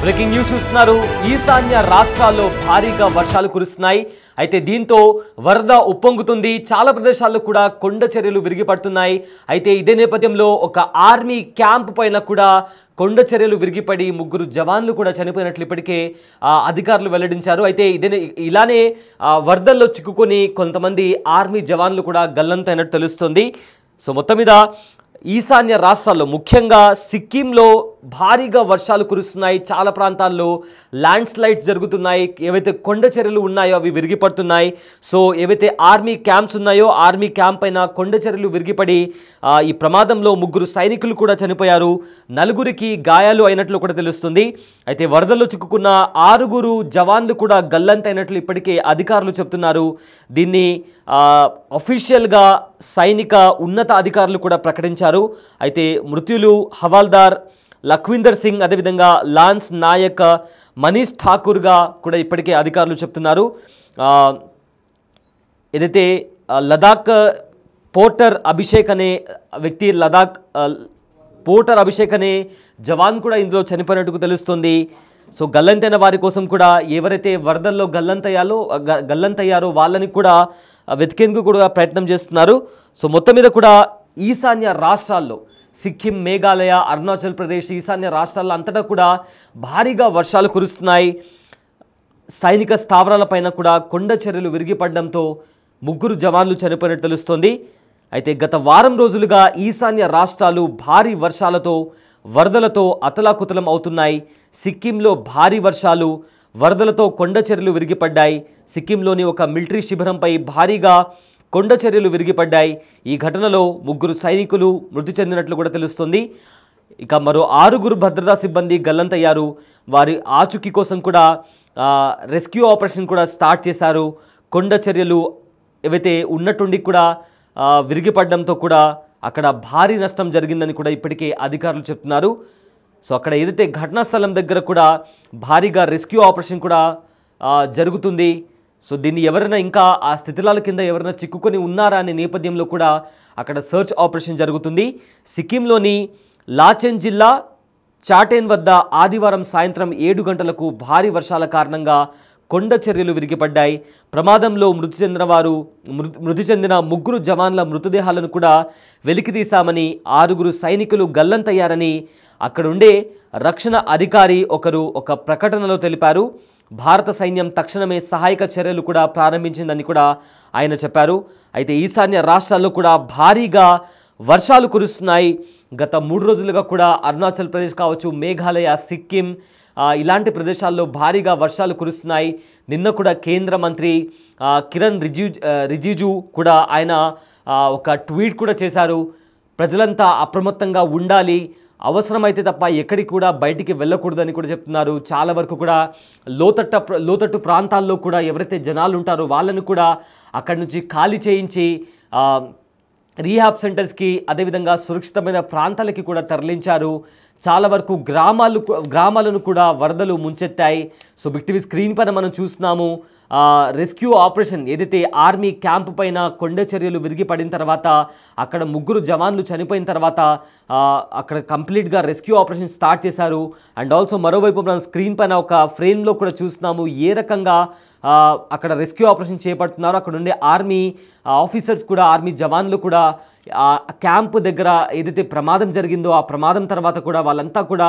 Breaking news చూస్తున్నారు. ఈశాన్య రాష్ట్రాల్లో భారీగా వర్షాలు కురుస్తున్నాయి. అయితే దీంతో వరద ఉప్పొంగుతుంది. చాలా ప్రదేశాల్లో కూడా కొండ చర్యలు విరిగిపడుతున్నాయి. అయితే ఇదే నేపథ్యంలో ఒక ఆర్మీ క్యాంప్ పైన కూడా కొండ చర్యలు విరిగిపడి 3 జవాన్లు కూడా చనిపోయినట్లు ఇప్పటికే అధికారులు వెల్లడించారు. అయితే ఇలానే వరదల్లో చిక్కుకొని కొంతమంది ఆర్మీ జవాన్లు కూడా గల్లంతైనట్టు తెలుస్తుంది. సో మొత్తం మీద ఈశాన్య రాష్ట్రాల్లో ముఖ్యంగా సిక్కింలో భారీగా వర్షాలు కురుస్తున్నాయి. చాలా ప్రాంతాల్లో ల్యాండ్ స్లైడ్స్ జరుగుతున్నాయి. ఏవైతే కొండ చర్యలు ఉన్నాయో అవి విరిగిపడుతున్నాయి. సో ఏవైతే ఆర్మీ క్యాంప్స్ ఉన్నాయో ఆర్మీ క్యాంప్ పైన కొండ చర్యలు విరిగిపడి ఈ ప్రమాదంలో 3 సైనికులు కూడా చనిపోయారు. 4కి గాయాలు అయినట్లు కూడా తెలుస్తుంది. అయితే వరదల్లో చిక్కుకున్న 6 జవాన్లు కూడా గల్లంతైనట్లు ఇప్పటికే అధికారులు చెప్తున్నారు. దీన్ని అఫీషియల్గా సైనిక ఉన్నత అధికారులు కూడా ప్రకటించారు. అయితే మృతులు హవాల్దార్ లఖ్విందర్ సింగ్, అదేవిధంగా లాన్స్ నాయక్, మనీష్ ఠాకూర్గా కూడా ఇప్పటికే అధికారులు చెప్తున్నారు. ఏదైతే లదాఖ్ పోర్టర్ అభిషేక్ అనే వ్యక్తి, లదాఖ్ పోర్టర్ అభిషేక్ అనే జవాన్ కూడా ఇందులో చనిపోయినట్టు తెలుస్తుంది. సో గల్లంతైన వారి కోసం కూడా ఎవరైతే వరదల్లో గల్లంతయ్యారో వాళ్ళని కూడా వెతికేందుకు కూడా ప్రయత్నం చేస్తున్నారు. సో మొత్తం మీద కూడా ఈశాన్య రాష్ట్రాల్లో సిక్కిం, మేఘాలయ, అరుణాచల్ ప్రదేశ్, ఈశాన్య రాష్ట్రాల్లో అంతటా కూడా భారీగా వర్షాలు కురుస్తున్నాయి. సైనిక స్థావరాలపైన కూడా కొండ చర్యలు విరిగిపడడంతో 3 జవాన్లు చనిపోయినట్టు తెలుస్తోంది. అయితే గత వారం రోజులుగా ఈశాన్య రాష్ట్రాలు భారీ వర్షాలతో వరదలతో అతలాకుతలం అవుతున్నాయి. సిక్కింలో భారీ వర్షాలు, వరదలతో కొండ చర్యలు విరిగిపడ్డాయి. సిక్కింలోని ఒక మిలిటరీ శిబిరంపై భారీగా కొండ చర్యలు విరిగిపడ్డాయి. ఈ ఘటనలో 3 సైనికులు మృతి చెందినట్లు కూడా తెలుస్తుంది. ఇక మరో 6 భద్రతా సిబ్బంది గల్లంతయ్యారు. వారి ఆచూకీ కోసం కూడా రెస్క్యూ ఆపరేషన్ కూడా స్టార్ట్ చేశారు. కొండ చర్యలు ఏవైతే ఉన్నట్టుండి కూడా విరిగిపడడంతో కూడా అక్కడ భారీ నష్టం జరిగిందని కూడా ఇప్పటికే అధికారులు చెప్తున్నారు. సో అక్కడ ఏదైతే ఘటనా స్థలం దగ్గర కూడా భారీగా రెస్క్యూ ఆపరేషన్ కూడా జరుగుతుంది. సో దీన్ని ఎవరైనా ఇంకా ఆ స్థితిలాల కింద ఎవరైనా చిక్కుకొని ఉన్నారా అనే నేపథ్యంలో కూడా అక్కడ సర్చ్ ఆపరేషన్ జరుగుతుంది. సిక్కింలోని లాచెన్ జిల్లా చాటేన్ వద్ద ఆదివారం సాయంత్రం 7 గంటలకు భారీ వర్షాల కారణంగా కొండ చర్యలు విరిగిపడ్డాయి. ప్రమాదంలో మృతి చెందిన 3 జవాన్ల మృతదేహాలను కూడా వెలికితీశామని, 6 సైనికులు గల్లంతయ్యారని అక్కడుండే రక్షణ అధికారి ఒకరు ఒక ప్రకటనలో తెలిపారు. భారత సైన్యం తక్షణమే సహాయక చర్యలు కూడా ప్రారంభించిందని కూడా ఆయన చెప్పారు. అయితే ఈశాన్య రాష్ట్రాల్లో కూడా భారీగా వర్షాలు కురుస్తున్నాయి. గత 3 రోజులుగా కూడా అరుణాచల్ ప్రదేశ్ కావచ్చు, మేఘాలయ, సిక్కిం ఇలాంటి ప్రదేశాల్లో భారీగా వర్షాలు కురుస్తున్నాయి. నిన్న కూడా కేంద్ర మంత్రి కిరణ్ రిజిజు కూడా ఆయన ఒక ట్వీట్ కూడా చేశారు. ప్రజలంతా అప్రమత్తంగా ఉండాలి, అవసరమైతే తప్ప ఎక్కడికి కూడా బయటికి వెళ్ళకూడదని కూడా చెప్తున్నారు. చాలా వరకు కూడా లోతట్టు ప్రాంతాల్లో కూడా ఎవరైతే జనాలు ఉంటారో వాళ్ళని కూడా అక్కడి నుంచి ఖాళీ చేయించి రీహాబ్ సెంటర్స్కి, అదేవిధంగా సురక్షితమైన ప్రాంతాలకి కూడా తరలించారు. చాలా వరకు గ్రామాలను కూడా వరదలు ముంచెత్తాయి. సో బిగ్ టీవీ స్క్రీన్ పైన మనం చూస్తున్నాము. రెస్క్యూ ఆపరేషన్ ఏదైతే ఆర్మీ క్యాంప్ పైన కొండ చర్యలు విరిగిపడిన తర్వాత అక్కడ 3 జవాన్లు చనిపోయిన తర్వాత అక్కడ కంప్లీట్గా రెస్క్యూ ఆపరేషన్ స్టార్ట్ చేశారు. అండ్ ఆల్సో మరోవైపు మనం స్క్రీన్ పైన ఒక ఫ్రేమ్లో కూడా చూస్తున్నాము ఏ రకంగా అక్కడ రెస్క్యూ ఆపరేషన్ చేపడుతున్నారు. అక్కడ ఉండే ఆర్మీ ఆఫీసర్స్ కూడా, ఆర్మీ జవాన్లు కూడా క్యాంప్ దగ్గర ఏదైతే ప్రమాదం జరిగిందో ఆ ప్రమాదం తర్వాత కూడా వాళ్ళంతా కూడా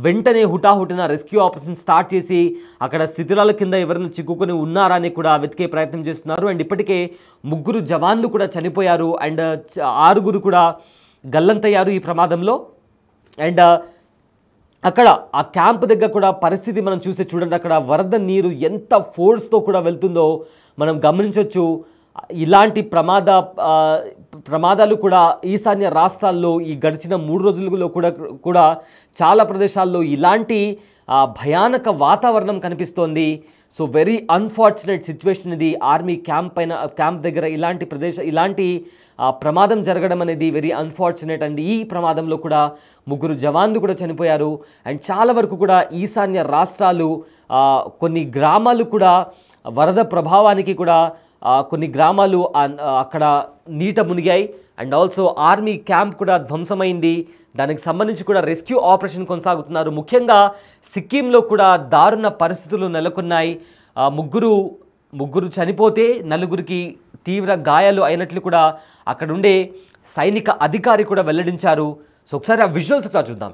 వెంటనే హుటాహుటిన రెస్క్యూ ఆపరేషన్ స్టార్ట్ చేసి అక్కడ స్థితిలాల కింద ఎవరైనా చిక్కుకొని ఉన్నారా అని కూడా వెతికే ప్రయత్నం చేస్తున్నారు. అండ్ ఇప్పటికే 3 జవాన్లు కూడా చనిపోయారు. అండ్ 6 కూడా గల్లంతయ్యారు ఈ ప్రమాదంలో. అండ్ అక్కడ ఆ క్యాంప్ దగ్గర కూడా పరిస్థితి మనం చూడండి, అక్కడ వరద నీరు ఎంత ఫోర్స్తో కూడా వెళ్తుందో మనం గమనించవచ్చు. ఇలాంటి ప్రమాదాలు కూడా ఈశాన్య రాష్ట్రాల్లో ఈ గడిచిన 3 రోజులలో కూడా చాలా ప్రదేశాల్లో ఇలాంటి భయానక వాతావరణం కనిపిస్తోంది. సో వెరీ అన్ఫార్చునేట్ సిచ్యువేషన్ ఇది. ఆర్మీ క్యాంప్ దగ్గర ఇలాంటి ప్రమాదం జరగడం అనేది వెరీ అన్ఫార్చునేట్. అండ్ ఈ ప్రమాదంలో కూడా 3 జవాన్లు కూడా చనిపోయారు. అండ్ చాలా వరకు కూడా ఈశాన్య రాష్ట్రాలు కొన్ని గ్రామాలు కూడా వరద ప్రభావానికి కూడా కొన్ని గ్రామాలు అక్కడ నీట మునిగాయి. అండ్ ఆల్సో ఆర్మీ క్యాంప్ కూడా ధ్వంసమైంది. దానికి సంబంధించి కూడా రెస్క్యూ ఆపరేషన్ కొనసాగుతున్నారు. ముఖ్యంగా సిక్కింలో కూడా దారుణ పరిస్థితులు నెలకొన్నాయి. ముగ్గురు చనిపోతే 4గురికి తీవ్ర గాయాలు అయినట్లు కూడా అక్కడ ఉండే సైనిక అధికారి కూడా వెల్లడించారు. సో ఒకసారి ఆ విజువల్స్ కూడా చూద్దాం.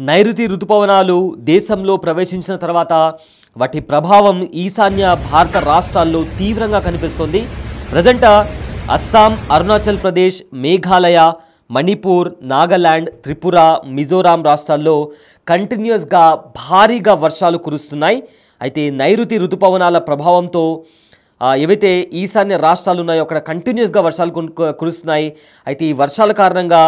నైరుతి రుతుపవనాలు దేశంలో ప్రవేశించిన తర్వాత వాటి ప్రభావం ఈశాన్య భారత రాష్ట్రాల్లో తీవ్రంగా కనిపిస్తుంది. ప్రజెంట్ అస్సాం, అరుణాచల్ ప్రదేశ్, మేఘాలయ, మణిపూర్, నాగాలాండ్, త్రిపుర, మిజోరాం రాష్ట్రాల్లో కంటిన్యూస్గా భారీగా వర్షాలు కురుస్తున్నాయి. అయితే నైరుతి రుతుపవనాల ప్రభావంతో ఏవైతే ఈశాన్య రాష్ట్రాలు ఉన్నాయో అక్కడ కంటిన్యూస్గా వర్షాలు కురుస్తున్నాయి. అయితే ఈ వర్షాల కారణంగా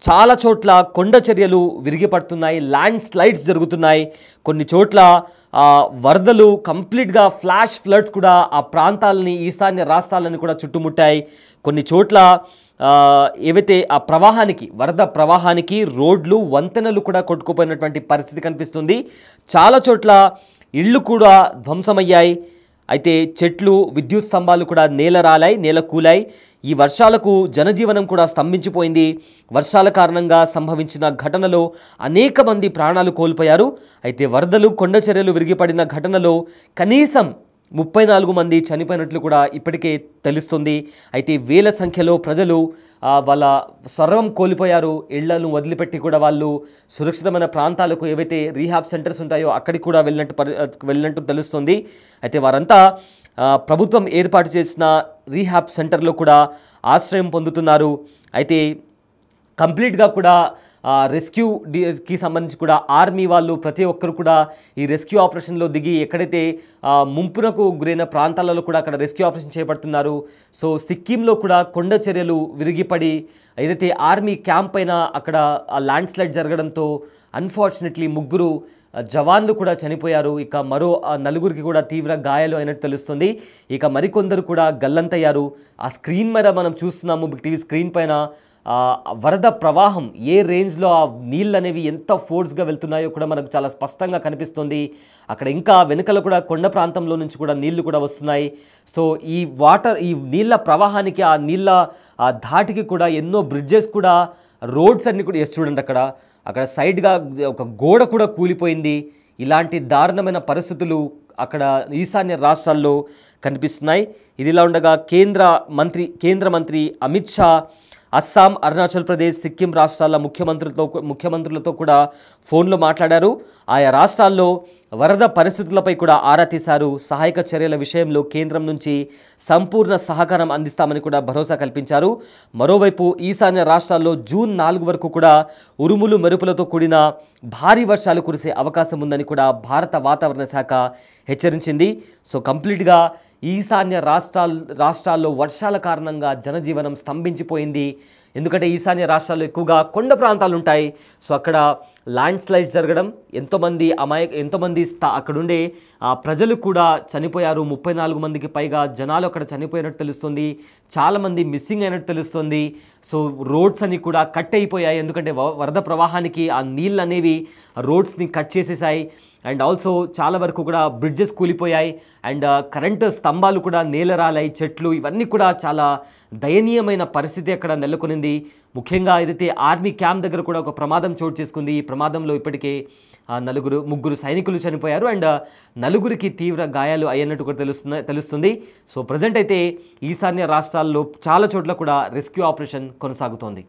చాలా చోట్ల కొండ చర్యలు విరిగిపడుతున్నాయి, ల్యాండ్ స్లైడ్స్ జరుగుతున్నాయి. కొన్ని చోట్ల వరదలు కంప్లీట్గా ఫ్లాష్ ఫ్లడ్స్ కూడా ఆ ప్రాంతాలని, ఈశాన్య రాష్ట్రాలను కూడా చుట్టుముట్టాయి. కొన్ని చోట్ల ఏవైతే ఆ ప్రవాహానికి, వరద ప్రవాహానికి రోడ్లు, వంతెనలు కూడా కొట్టుకుపోయినటువంటి పరిస్థితి కనిపిస్తుంది. చాలా చోట్ల ఇళ్ళు కూడా ధ్వంసమయ్యాయి. అయితే చెట్లు, విద్యుత్ స్తంభాలు కూడా నేల కూలాయి. ఈ వర్షాలకు జనజీవనం కూడా స్తంభించిపోయింది. వర్షాల కారణంగా సంభవించిన ఘటనలో అనేక మంది ప్రాణాలు కోల్పోయారు. అయితే వరదలు, కొండ చర్యలు విరిగిపడిన ఘటనలో కనీసం 34 మంది చనిపోయినట్లు కూడా ఇప్పటికే తెలుస్తుంది. అయితే వేల సంఖ్యలో ప్రజలు వాళ్ళ సర్వం కోల్పోయారు. ఇళ్లను వదిలిపెట్టి కూడా వాళ్ళు సురక్షితమైన ప్రాంతాలకు, ఏవైతే రీహాబ్ సెంటర్స్ ఉంటాయో అక్కడికి కూడా వెళ్ళినట్టు తెలుస్తుంది. అయితే వారంతా ప్రభుత్వం ఏర్పాటు చేసిన రీహాబ్ సెంటర్లో కూడా ఆశ్రయం పొందుతున్నారు. అయితే కంప్లీట్గా కూడా రెస్క్యూకి సంబంధించి కూడా ఆర్మీ వాళ్ళు ప్రతి ఒక్కరు కూడా ఈ రెస్క్యూ ఆపరేషన్లో దిగి ఎక్కడైతే ముంపునకు గురైన ప్రాంతాలలో కూడా అక్కడ రెస్క్యూ ఆపరేషన్ చేపడుతున్నారు. సో సిక్కింలో కూడా కొండ చర్యలు విరిగిపడి ఏదైతే ఆర్మీ క్యాంప్ పైన అక్కడ ల్యాండ్ స్లైడ్ జరగడంతో అన్ఫార్చునేట్లీ 3 జవాన్లు కూడా చనిపోయారు. ఇక మరో 4గురికి కూడా తీవ్ర గాయాలు అయినట్టు తెలుస్తుంది. ఇక మరికొందరు కూడా గల్లంతయ్యారు. ఆ స్క్రీన్ మీద మనం చూస్తున్నాము, టీవీ స్క్రీన్ పైన వరద ప్రవాహం ఏ రేంజ్లో ఆ నీళ్ళు అనేవి ఎంత ఫోర్స్గా వెళ్తున్నాయో కూడా మనకు చాలా స్పష్టంగా కనిపిస్తుంది. అక్కడ ఇంకా వెనుకల కూడా కొండ ప్రాంతంలో నుంచి కూడా నీళ్లు కూడా వస్తున్నాయి. సో ఈ నీళ్ళ ప్రవాహానికి, ఆ నీళ్ళ ధాటికి కూడా ఎన్నో బ్రిడ్జెస్ కూడా, రోడ్స్ అన్ని కూడా చూడండి, అక్కడ సైడ్గా ఒక గోడ కూడా కూలిపోయింది. ఇలాంటి దారుణమైన పరిస్థితులు అక్కడ ఈశాన్య రాష్ట్రాల్లో కనిపిస్తున్నాయి. ఇదిలా ఉండగా కేంద్ర మంత్రి అమిత్ షా అస్సాం, అరుణాచల్ ప్రదేశ్, సిక్కిం రాష్ట్రాల ముఖ్యమంత్రులతో కూడా ఫోన్లో మాట్లాడారు. ఆయా రాష్ట్రాల్లో వరద పరిస్థితులపై కూడా ఆరా తీశారు. సహాయక చర్యల విషయంలో కేంద్రం నుంచి సంపూర్ణ సహకారం అందిస్తామని కూడా భరోసా కల్పించారు. మరోవైపు ఈశాన్య రాష్ట్రాల్లో జూన్ 4 వరకు కూడా ఉరుములు, మెరుపులతో కూడిన భారీ వర్షాలు కురిసే అవకాశం ఉందని కూడా భారత వాతావరణ శాఖ హెచ్చరించింది. సో కంప్లీట్గా ఈశాన్య రాష్ట్రాల్లో వర్షాల కారణంగా జనజీవనం స్తంభించిపోయింది. ఎందుకంటే ఈశాన్య రాష్ట్రాల్లో ఎక్కువగా కొండ ప్రాంతాలు ఉంటాయి. సో అక్కడ ల్యాండ్ స్లైడ్ జరగడం, ఎంతోమంది అక్కడుండే ప్రజలు కూడా చనిపోయారు. 34 మందికి పైగా జనాలు అక్కడ చనిపోయినట్టు తెలుస్తుంది. చాలామంది మిస్సింగ్ అయినట్టు తెలుస్తుంది. సో రోడ్స్ అన్ని కూడా కట్ అయిపోయాయి. ఎందుకంటే వరద ప్రవాహానికి ఆ నీళ్ళు అనేవి రోడ్స్ని కట్ చేసేసాయి. అండ్ ఆల్సో చాలా వరకు కూడా బ్రిడ్జెస్ కూలిపోయాయి. అండ్ కరెంటు స్తంభాలు కూడా నేలరాలాయి. చెట్లు ఇవన్నీ కూడా చాలా దయనీయమైన పరిస్థితి అక్కడ నెలకొనింది. ముఖ్యంగా ఏదైతే ఆర్మీ క్యాంప్ దగ్గర కూడా ఒక ప్రమాదం చోటు చేసుకుంది. ఈ ప్రమాదంలో ఇప్పటికే 3 సైనికులు చనిపోయారు. అండ్ 4గురికి తీవ్ర గాయాలు అయ్యన్నట్టు కూడా తెలుస్తుంది. సో ప్రజెంట్ అయితే ఈశాన్య రాష్ట్రాల్లో చాలా చోట్ల కూడా రెస్క్యూ ఆపరేషన్ కొనసాగుతోంది.